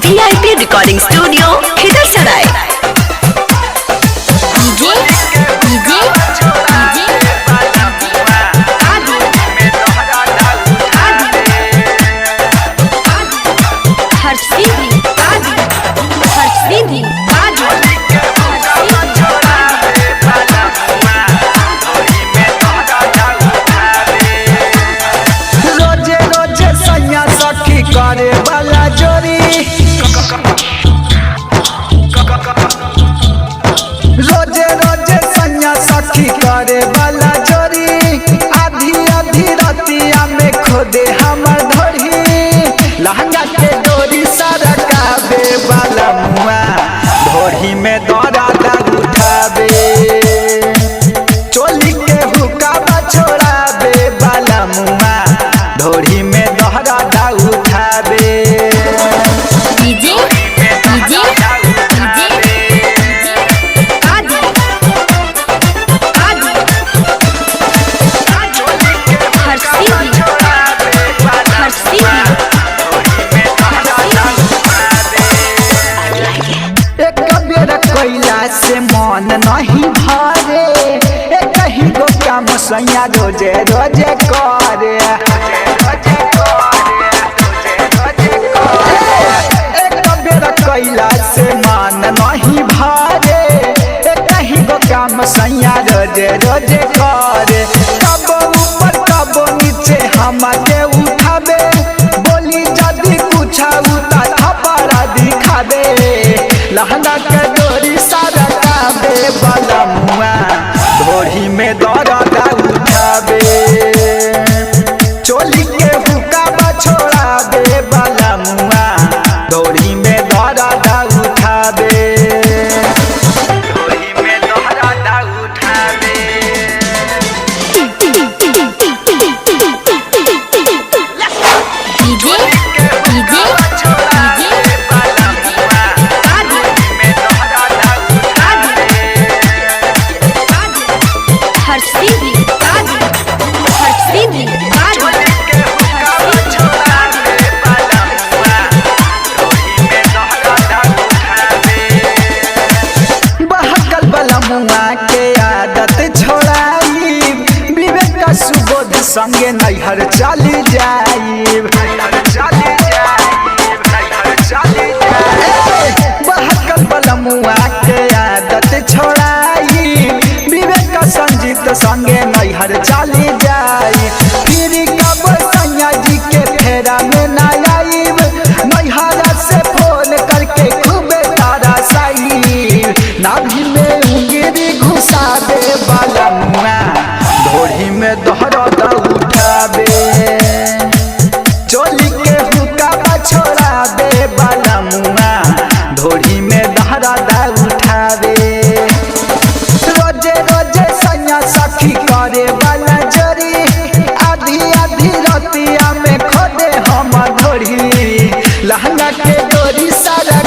VIP recording studio Khidarsarai. रोजे रोजे सैया सखी करे वाला जोरी, रोजे रोजे सैया सखी करे वाला जोरी, आधी आधी रतिया में खोदे हमर धोरी, लहंगा के डोरी सरकावे वाला मुआ, धोरी में दौरा उठावे, चोली के हुक्का छोड़ावे वाला मुआ, धोरी में दौरा उठावे। कोयला से मन नहीं भरे, एक ही गो काम सैया रोजे रोजे करे, एक बेर कोयला से मन नहीं भरे, एक ही गो काम सैया रोजे रोजे करे, कब ऊपर कब नीचे हमारे उठावे, बोली जदी कुछ उता थपड़ा दिखावे, लहंगा के डोरी सरकावे वाला मुआ, धोरी में दौरा उठावे, चोली के हुक्का छोड़ावे वाला मुआ, धोरी में दौरा उठावे, धोरी में दौरा उठावे। सुबोध संगे नैहर चली जाइब, बहकल बलमुआ के आदत छोड़ाई, विवेक संजीत संगे नैहर चली जाई, फिर कब सैया जी के फेरा में न आइब, नैहर से फोन करके खूबे तारा साई, नाभि में उंगली घुसावे वाला मुआ, धोरी में दौरा उठावे, चोली के हुक्का छोड़ावे वाला मुआ, धोरी में दौरा उठावे, रोजे रोजे सैया सखी करे वाला जोरी, आधी आधी रतिया में खोदे हम धोरी, लहंगा के डोरी सारा